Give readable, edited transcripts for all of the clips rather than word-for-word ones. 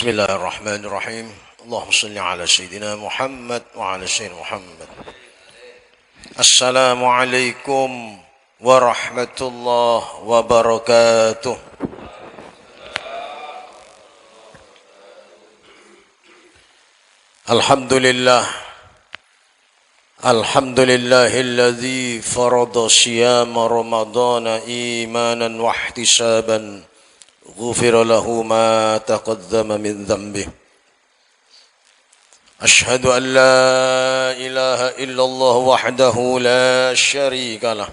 Bismillahirrahmanirrahim. Allahumma salli ala Sayyidina Muhammad wa ala Sayyidina Muhammad. Assalamualaikum warahmatullahi wabarakatuh. Alhamdulillah. Alhamdulillahilladzi farada siyama ramadana imanan wa ihtisaban. غفر له ما تقدم من ذنبه أشهد أن لا إله إلا الله وحده لا شريك له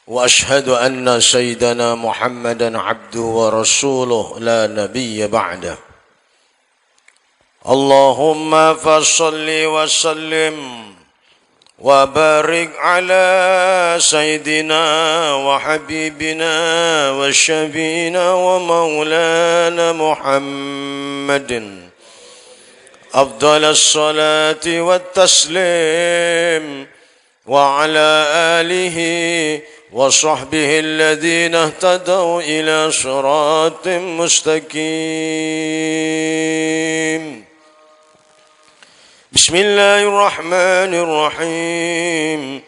وأشهد أن سيدنا محمدا عبده ورسوله لا نبي بعده اللهم فصل وسلم وبارك على سيدنا وحبيبنا وشفينا ومولانا محمد أفضل الصلاة والتسليم وعلى آله وصحبه الذين اهتدوا إلى صراط مستقيم بسم الله الرحمن الرحيم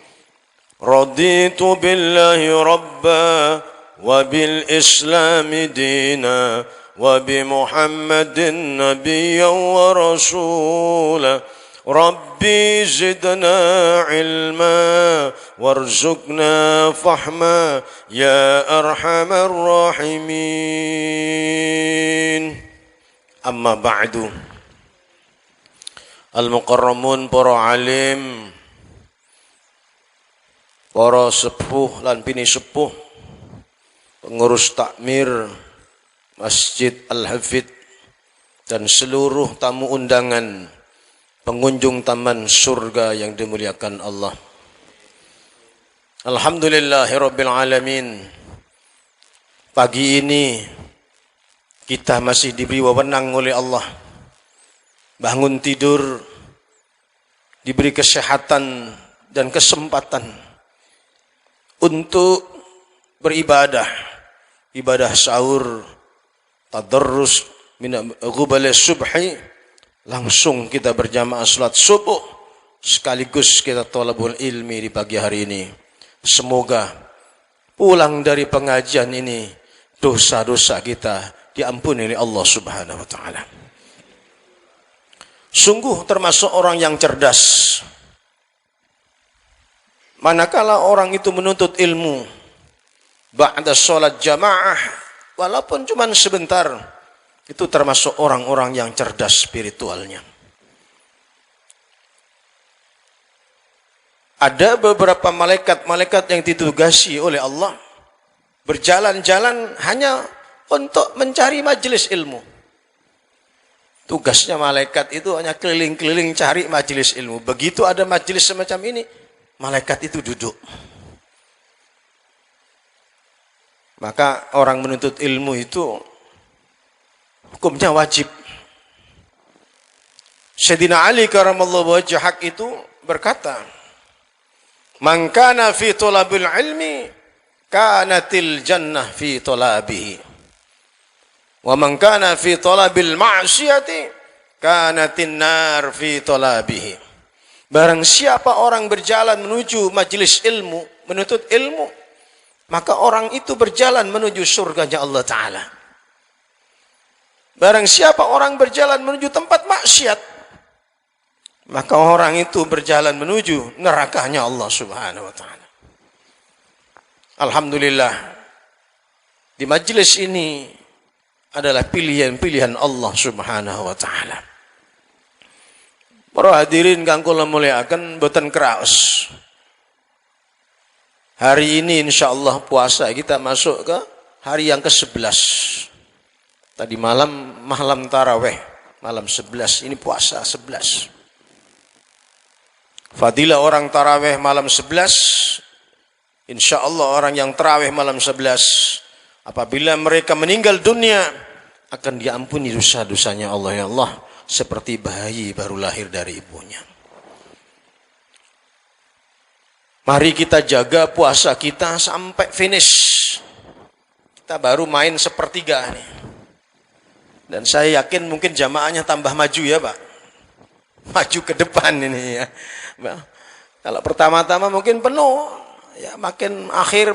رضيت بالله ربا وبالإسلام دينا وبمحمد نبيا ورسولا ربي زدنا علما وارزقنا فهما يا أرحم الراحمين أما بعد Al-Mukarramun, para alim, para sepuh lan bini sepuh, pengurus takmir Masjid Al-Hafid dan seluruh tamu undangan pengunjung taman surga yang dimuliakan Allah. Alhamdulillahirabbil alamin. Pagi ini kita masih diberi wewenang oleh Allah. Bangun tidur, diberi kesehatan dan kesempatan untuk beribadah, ibadah sahur, tadarrus min ghubal subhi, langsung kita berjamaah salat subuh, sekaligus kita thalabul ilmi di pagi hari ini. Semoga pulang dari pengajian ini dosa-dosa kita diampuni oleh Allah Subhanahu wa taala. Sungguh termasuk orang yang cerdas. Manakala orang itu menuntut ilmu ba'da sholat jamaah, walaupun cuma sebentar, itu termasuk orang-orang yang cerdas spiritualnya. Ada beberapa malaikat-malaikat yang ditugasi oleh Allah berjalan-jalan hanya untuk mencari majelis ilmu. Tugasnya malaikat itu hanya keliling-keliling cari majelis ilmu. Begitu ada majelis semacam ini, malaikat itu duduk. Maka orang menuntut ilmu itu hukumnya wajib. Sayyidina Ali karamallahu wajhah itu berkata, "Man kana fi talabil ilmi, kanatil jannah fi talabihi. Wa man kana fi talabil ma'siyati kanatin nar fi talabihi." Barang siapa orang berjalan menuju majelis ilmu, menuntut ilmu, maka orang itu berjalan menuju surganya Allah Ta'ala. Barang siapa orang berjalan menuju tempat maksiat, maka orang itu berjalan menuju nerakanya Allah Subhanahu wa Ta'ala. Alhamdulillah, di majelis ini adalah pilihan-pilihan Allah Subhanahu wa taala. Para hadirin kang kula mulyakaken, boten kraos. Hari ini insyaallah puasa kita masuk ke hari yang ke-11. Tadi malam tarawih, malam 11, ini puasa 11. Fadilah orang tarawih malam 11, insyaallah orang yang tarawih malam 11, apabila mereka meninggal dunia, akan diampuni dosa-dosanya Allah, ya Allah, seperti bayi baru lahir dari ibunya. Mari kita jaga puasa kita sampai finish. Kita baru main sepertiga nih. Dan saya yakin mungkin jamaahnya tambah maju ya Pak. Maju ke depan ini ya. Kalau pertama-tama mungkin penuh, ya makin akhir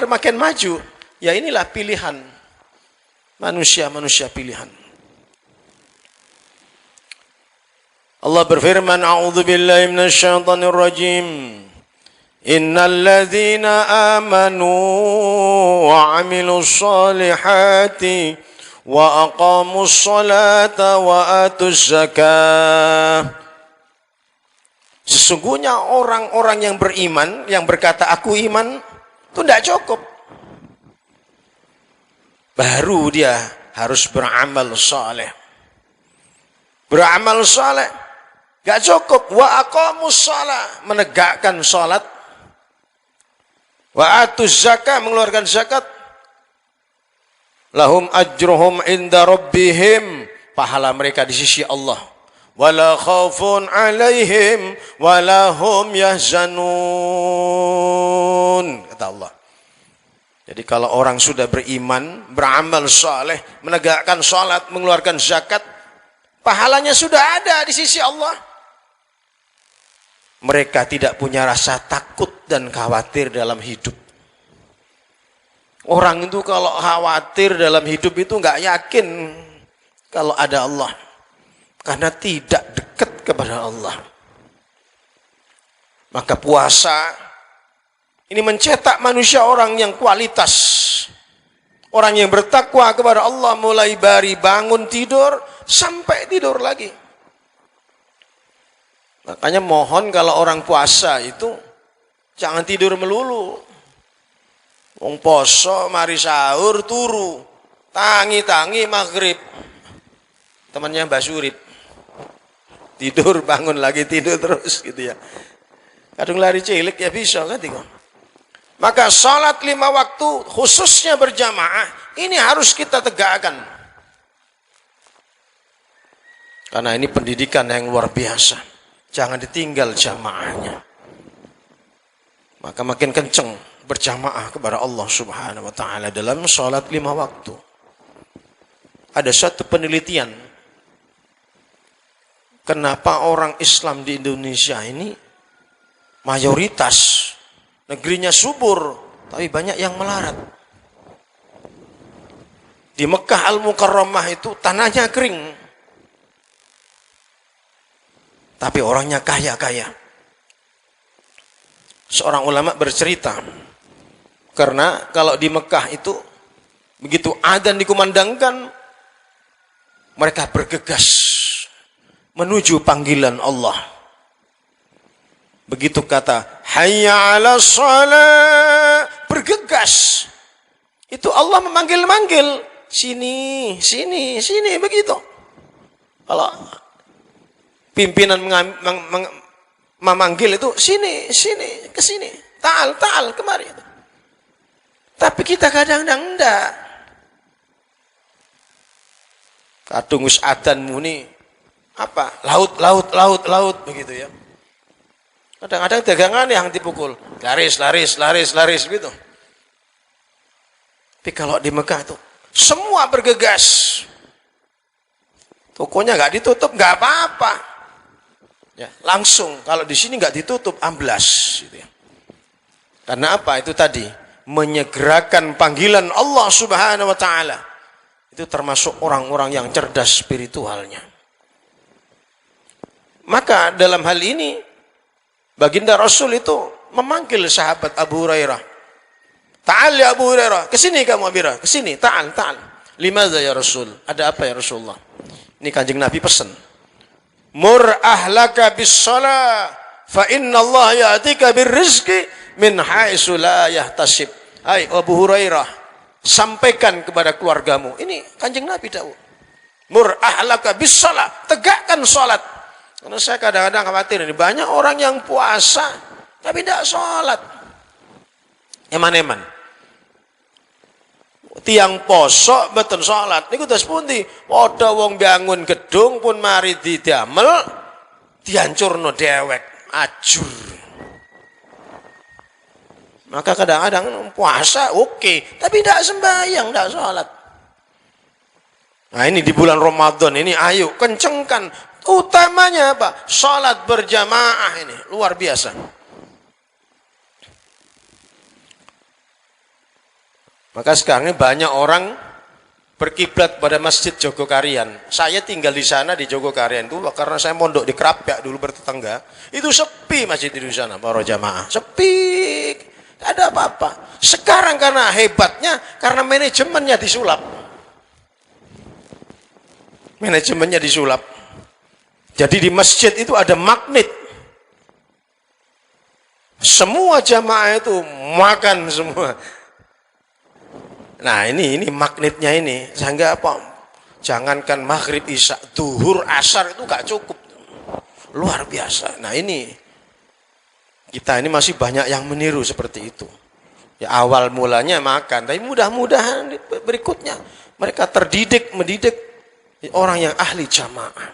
makin maju. Ya inilah pilihan manusia pilihan. Allah berfirman, a'udzubillahi minasyaitonir rajim. Innal ladzina amanu wa 'amilus solihati wa aqamus sholata wa atuz zakah. Sesungguhnya orang-orang yang beriman, yang berkata aku iman, itu tidak cukup. Baru dia harus beramal saleh. Beramal saleh gak cukup. Wa aqamus shalah, menegakkan salat. Wa atuz zakah, mengeluarkan zakat. Lahum ajruhum inda rabbihim, pahala mereka di sisi Allah. Wala khaufun alaihim wala hum yahzanun, kata Allah. Jadi kalau orang sudah beriman, beramal saleh, menegakkan salat, mengeluarkan zakat, pahalanya sudah ada di sisi Allah. Mereka tidak punya rasa takut dan khawatir dalam hidup. Orang itu kalau khawatir dalam hidup itu nggak yakin kalau ada Allah. Karena tidak dekat kepada Allah. Maka puasa ini mencetak manusia orang yang kualitas. Orang yang bertakwa kepada Allah mulai dari bangun tidur sampai tidur lagi. Makanya mohon kalau orang puasa itu jangan tidur melulu. Wong poso mari sahur turu, tangi-tangi maghrib. Temannya Mbak Surip. Tidur bangun lagi tidur terus gitu ya. Kadang lari cilik ya bisa kan tiga. Maka salat 5 waktu khususnya berjamaah ini harus kita tegakkan. Karena ini pendidikan yang luar biasa. Jangan ditinggal jamaahnya. Maka makin kenceng berjamaah kepada Allah Subhanahu wa taala dalam salat 5 waktu. Ada satu penelitian, kenapa orang Islam di Indonesia ini mayoritas negerinya subur, tapi banyak yang melarat. Di Mekah Al-Mukarramah itu tanahnya kering, tapi orangnya kaya-kaya. Seorang ulama bercerita, karena kalau di Mekah itu begitu adzan dikumandangkan, mereka bergegas menuju panggilan Allah. Begitu kata hayya 'alas shalah, bergegas. Itu Allah memanggil-manggil, sini, sini, sini, begitu. Kalau pimpinan memanggil itu sini, sini, ke sini, ta'al, ta'al, kemari. Tapi kita kadang-kadang enggak. Kadung wis adzan muni apa? Laut, laut, laut, laut begitu ya. Kadang-kadang dagangan yang dipukul, laris, laris, laris, laris gitu. Tapi kalau di Mekah itu semua bergegas. Tokonya nggak ditutup, nggak apa-apa. Ya, langsung. Kalau di sini nggak ditutup, amblas. Gitu ya. Karena apa? Itu tadi menyegerakan panggilan Allah Subhanahu Wa Taala. Itu termasuk orang-orang yang cerdas spiritualnya. Maka dalam hal ini baginda Rasul itu memanggil sahabat Abu Hurairah. Ta'al ya Abu Hurairah, kesini kamu Abu Hurairah, kesini, ta'al, ta'al. Limadza ya Rasul? Ada apa ya Rasulullah? Ini Kanjeng Nabi pesan. Mur ahlaka bis shalah, fa inna Allah ya'tika bir rizqi min haitsu la yahtasib. Hai Abu Hurairah, sampaikan kepada keluargamu. Ini Kanjeng Nabi dawuh. Mur ahlaka bis shalah, tegakkan salat. Karena saya kadang-kadang khawatir ini banyak orang yang puasa tapi tidak sholat. Eman-eman. Tiang posok betul sholat. Ini kudu sepundi. Padha wong bangun gedung pun mari didamel dihancurno dewek, ajur. Maka kadang-kadang puasa oke, tapi tidak sembahyang, tidak sholat. Nah ini di bulan Ramadan ini ayo kencengkan. Utamanya apa? Salat berjamaah ini luar biasa. Maka sekarang ini banyak orang berkiblat pada Masjid Jogokarian. Saya tinggal di sana di Jogokarian itu karena saya mondok di Krapyak dulu bertetangga. Itu sepi masjid di sana para jamaah. Sepi. Tidak ada apa-apa. Sekarang karena hebatnya karena manajemennya disulap. Manajemennya disulap. Jadi di masjid itu ada magnet. Semua jamaah itu makan semua. Nah ini magnetnya ini. Sehingga apa? Jangankan maghrib, isya, duhur, asar itu gak cukup. Luar biasa. Nah ini. Kita ini masih banyak yang meniru seperti itu. Ya awal mulanya makan. Tapi mudah-mudahan berikutnya. Mereka mendidik orang yang ahli jamaah.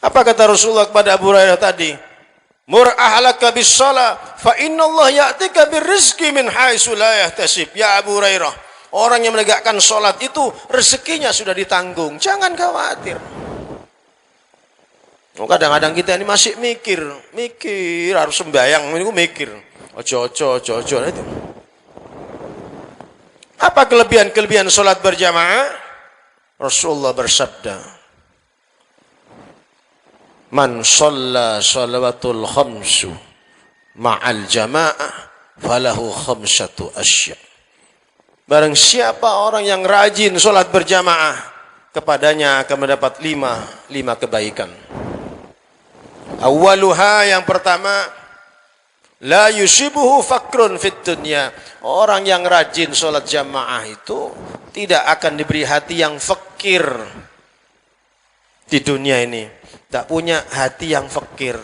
Apa kata Rasulullah kepada Abu Hurairah tadi? Mur ahlaka bis shalah fa inna Allah ya'tika birrizqi min haitsu la yahtasib. Ya Abu Hurairah, orang yang menegakkan salat itu rezekinya sudah ditanggung. Jangan khawatir. Kadang-kadang kita ini masih mikir harus sembahyang, ini mikir. Ojo itu. Apa kelebihan salat berjamaah? Rasulullah bersabda, man shalla shalawatul khamsu ma'al jamaah falahu khamsatu asya. Barang siapa orang yang rajin sholat berjamaah, kepadanya akan mendapat lima kebaikan. Awaluha, yang pertama, la yusibuhu fakrun fid dunya. Orang yang rajin sholat jamaah itu tidak akan diberi hati yang fakir di dunia ini. Tak punya hati yang fakir.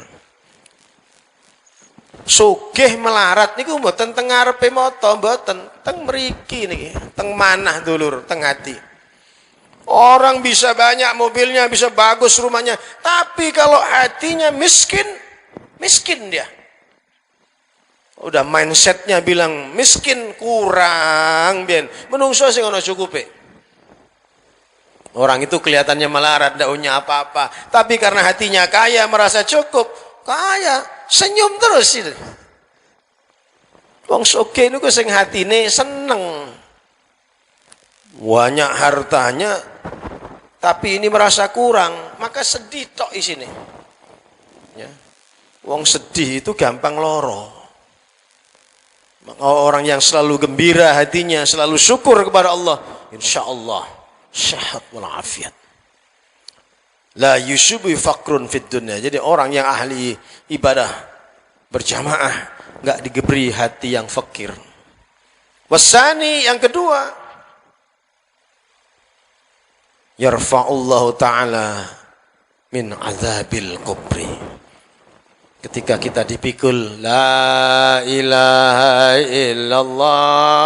Sugih melarat niku mboten teng ngarepe mata, mboten teng mriki niki, teng manah dulur, teng hati. Orang bisa banyak mobilnya, bisa bagus rumahnya, tapi kalau hatinya miskin dia. Udah mindsetnya bilang miskin, kurang bien. Menungso sing ana cukupe. Orang itu kelihatannya melarat, tidak punya apa-apa. Tapi karena hatinya kaya, merasa cukup. Kaya, senyum terus. Wong sugih niku sing hatine seneng. Banyak hartanya, tapi ini merasa kurang. Maka sedih tok isine. Ya. Wong sedih itu gampang loro. Orang yang selalu gembira hatinya, selalu syukur kepada Allah, insya Allah sehat walafiat. La yusubu fakrun fid dunya. Jadi orang yang ahli ibadah berjamaah enggak diberi hati yang fakir. Wasani, yang kedua, yarfa'ullahu ta'ala min azabil kubri. Ketika kita dipikul, la ilaha illallah,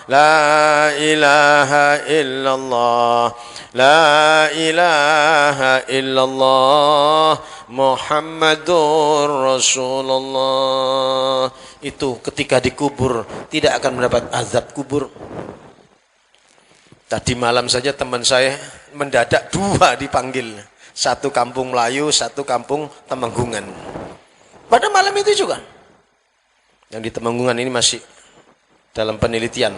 la ilaha illallah, la ilaha illallah, Muhammadur Rasulullah. Itu ketika dikubur tidak akan mendapat azab kubur. Tadi malam saja teman saya mendadak 2 dipanggil. Satu kampung Melayu, satu kampung Temanggungan. Pada malam itu juga. Yang di Temanggungan ini masih dalam penelitian.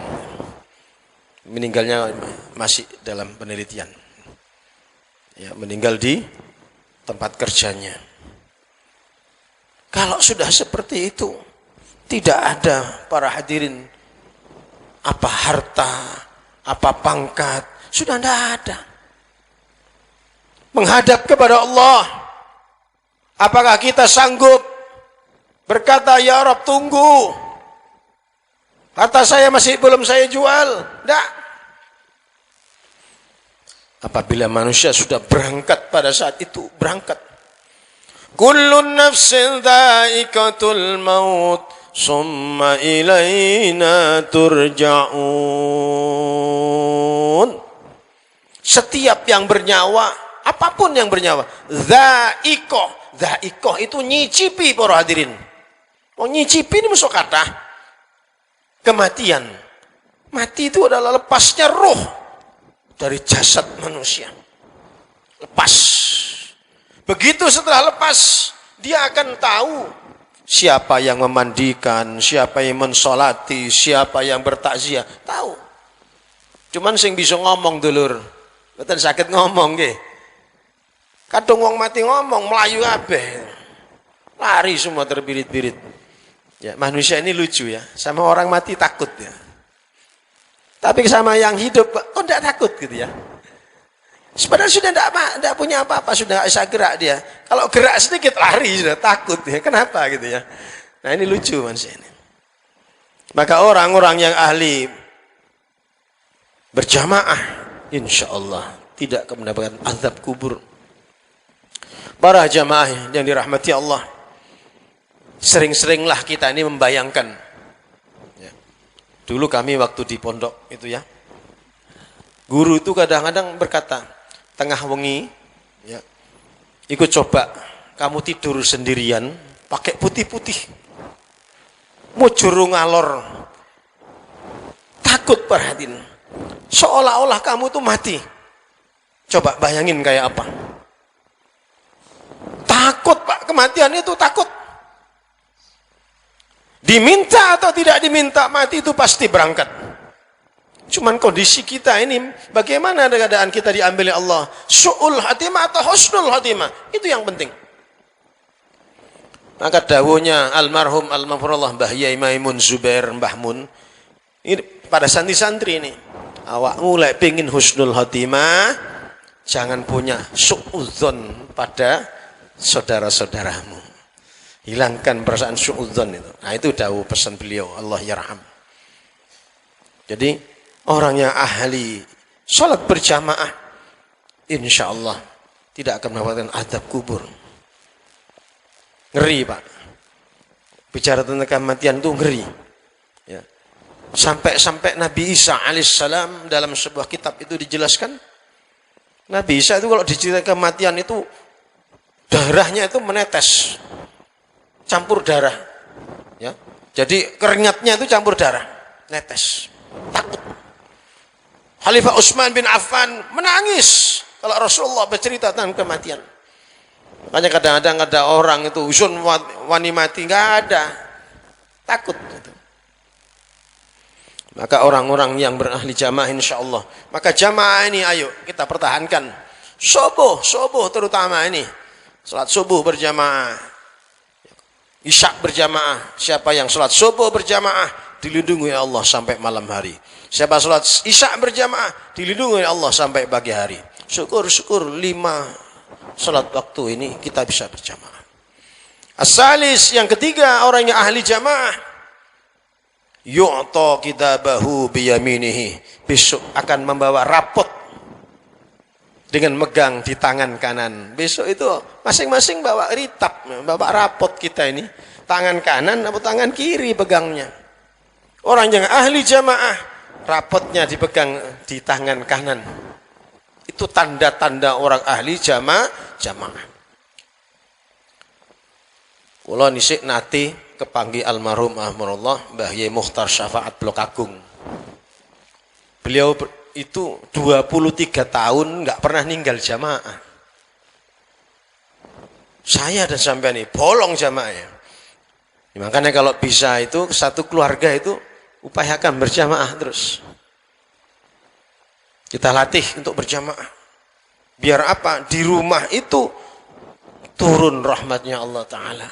Meninggalnya masih dalam penelitian. Ya, meninggal di tempat kerjanya. Kalau sudah seperti itu, tidak ada para hadirin apa harta, apa pangkat, sudah tidak ada. Menghadap kepada Allah, apakah kita sanggup berkata, ya Rabb, tunggu, harta saya belum saya jual? Tidak. Apabila manusia sudah berangkat pada saat itu, berangkat. Kullun nafsin dha'iqatul maut, summa ilaina turja'un. Setiap yang bernyawa, apapun yang bernyawa, dha'iqah itu nyicipi para hadirin. Nyicipi ini masuk kata kematian. Mati itu adalah lepasnya roh. dari jasad manusia. Lepas. Begitu setelah lepas, dia akan tahu siapa yang memandikan, siapa yang mensolati, siapa yang bertakziah. Tahu. Cuman sing bisa ngomong dulur. Mboten sakit ngomong nggih. Kadung wong mati ngomong melayu kabeh. Lari semua terbirit-birit. Ya, manusia ini lucu ya. Sama orang mati takut ya. Tapi sama yang hidup kok enggak takut gitu ya. Sebenarnya sudah enggak punya apa-apa, sudah bisa gerak dia. Kalau gerak sedikit lari sudah takut ya. Kenapa gitu ya? Nah, ini lucu manusia ini. Maka orang-orang yang ahli berjamaah insyaallah tidak akan mendapatkan azab kubur. Para jamaah yang dirahmati Allah, sering-seringlah kita ini membayangkan ya. Dulu kami waktu di pondok itu ya, guru itu kadang-kadang berkata, tengah wengi ya, ikut coba kamu tidur sendirian pakai putih-putih, mujur ngalor, takut perhatiin, seolah-olah kamu tuh mati. Coba bayangin kayak apa. Takut Pak, kematian itu takut. Diminta atau tidak diminta mati itu pasti berangkat. Cuman kondisi kita ini bagaimana keadaan kita diambil oleh Allah? Su'ul hatimah atau husnul hatimah? Itu yang penting. Maka dawuhnya almarhum almarhumullah Mbah Yai Maimun Zubair Mbah Mun ini pada santri-santri ini, awak mulai pengin husnul hatimah, jangan punya su'udzon pada saudara-saudaramu. Hilangkan perasaan su'udzon itu. Nah, itu dawuh pesan beliau, Allah yarham. Jadi orang yang ahli salat berjamaah insyaallah tidak akan mendapatkan azab kubur. Ngeri Pak. Bicara tentang kematian itu ngeri. Ya. Sampai Nabi Isa alaihissalam dalam sebuah kitab itu dijelaskan, Nabi Isa itu kalau diceritakan kematian itu darahnya itu menetes, campur darah, ya. Jadi keringatnya itu campur darah, netes, takut. Khalifah Utsman bin Affan menangis kalau Rasulullah bercerita tentang kematian. Makanya kadang-kadang ada orang itu usun wani mati, nggak ada, takut. Maka orang-orang yang berahli jamaah insyaallah, maka jamaah ini ayo kita pertahankan. Subuh terutama ini. Salat subuh berjamaah, isya berjamaah. Siapa yang salat subuh berjamaah dilindungi oleh Allah sampai malam hari. Siapa salat isya berjamaah dilindungi oleh Allah sampai pagi hari. Syukur 5 salat waktu ini kita bisa berjamaah. As-salis, yang ketiga, orang yang ahli jamaah yu'ta kitabahu biyaminihi, besok akan membawa rapot dengan megang di tangan kanan. Besok itu masing-masing bawa ritab, bawa rapot kita ini. Tangan kanan atau tangan kiri pegangnya. Orang yang ahli jamaah, rapotnya dipegang di tangan kanan. Itu tanda-tanda orang ahli jamaah. Kula nisik nate kepanggih almarhum ahmarullah Mbah Yai Mukhtar Syafaat Blok Agung. Beliau itu 23 tahun nggak pernah ninggal jamaah. Saya dan sampean ini bolong jamaah ya. Makanya kalau bisa itu satu keluarga itu upayakan berjamaah terus. Kita latih untuk berjamaah. Biar apa? Di rumah itu turun rahmatnya Allah Ta'ala.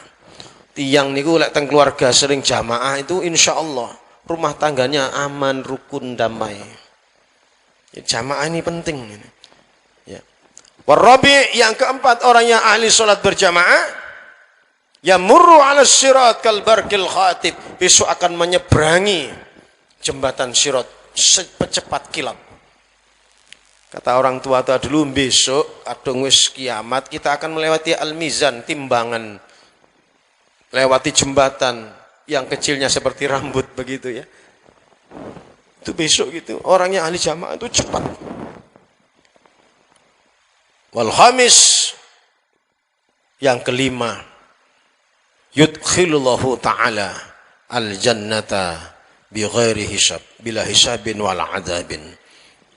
Tiang niku lek teng keluarga sering jamaah itu insya Allah rumah tangganya aman, rukun, damai. Jamaah ini penting ini. Ya. Warabi, yang keempat, orang yang ahli salat berjamaah, yamurru 'ala sirat kal barqil khatib, besok akan menyeberangi jembatan sirat secepat kilat. Kata orang tua dulu, besok adung wis kiamat kita akan melewati al-mizan, timbangan, lewati jembatan yang kecilnya seperti rambut begitu ya. Itu besok gitu. Orang yang ahli jamaah itu cepat. Wal khamis, yang kelima, yudkhilullahu ta'ala al jannata bi ghairi hisab, bila hisabin wal adzabin.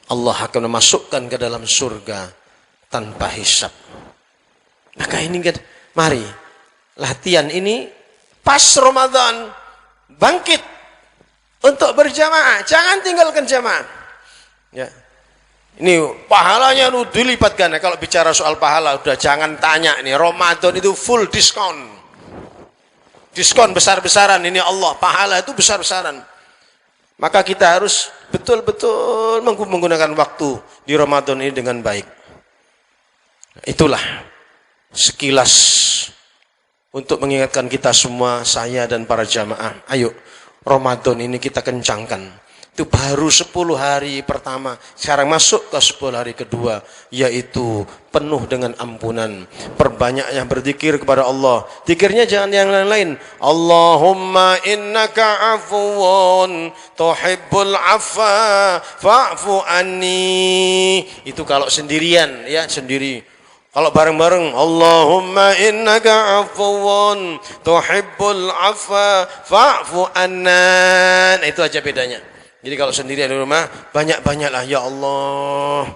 Allah akan memasukkan ke dalam surga tanpa hisab. Maka ini kan, mari latihan ini pas Ramadan, bangkit untuk berjamaah, jangan tinggalkan jamaah. Ya. Ini pahalanya lu dilipat ganda. Kalau bicara soal pahala, udah jangan tanya nih. Ramadan itu full diskon. Diskon besar-besaran, ini Allah, pahala itu besar-besaran. Maka kita harus betul-betul menggunakan waktu di Ramadan ini dengan baik. Itulah sekilas untuk mengingatkan kita semua, saya dan para jamaah. Ayo, Ramadan ini kita kencangkan. Itu baru 10 hari pertama. Sekarang masuk ke 10 hari kedua, yaitu penuh dengan ampunan. Perbanyak yang berzikir kepada Allah. Zikirnya jangan yang lain-lain. Allahumma innaka afuwun tuhibbul afwa fa'fu anni. Itu kalau sendirian, ya sendiri. Kalau bareng-bareng, Allahumma innaka afuwun tuhibbul afwa fa'fu anna. Nah, itu aja bedanya. Jadi kalau sendirian di rumah, banyak-banyaklah, ya Allah,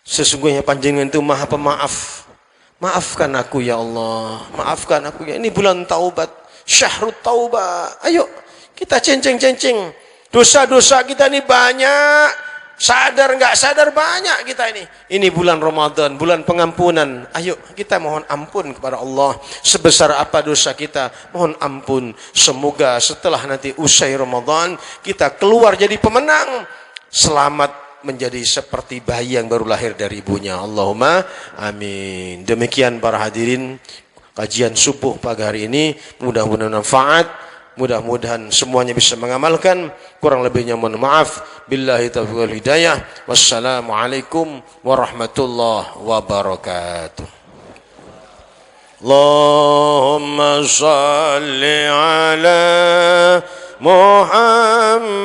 sesungguhnya Panjenengan itu Maha Pemaaf. Maafkan aku ya Allah, maafkan aku ya. Ini bulan taubat, syahrut taubah. Ayo kita cenceng-cenceng. Dosa-dosa kita ini banyak. Sadar nggak sadar banyak kita ini. Ini bulan Ramadan, bulan pengampunan. Ayo kita mohon ampun kepada Allah. Sebesar apa dosa kita, mohon ampun. Semoga setelah nanti usai Ramadan, kita keluar jadi pemenang. Selamat menjadi seperti bayi yang baru lahir dari ibunya. Allahumma amin. Demikian para hadirin kajian subuh pagi hari ini. Mudah-mudahan manfaat. Mudah-mudahan semuanya bisa mengamalkan. Kurang lebihnya mohon maaf. Billahi taufiq wal hidayah. Wassalamualaikum warahmatullahi wabarakatuh. Allahumma salli ala Muhammad.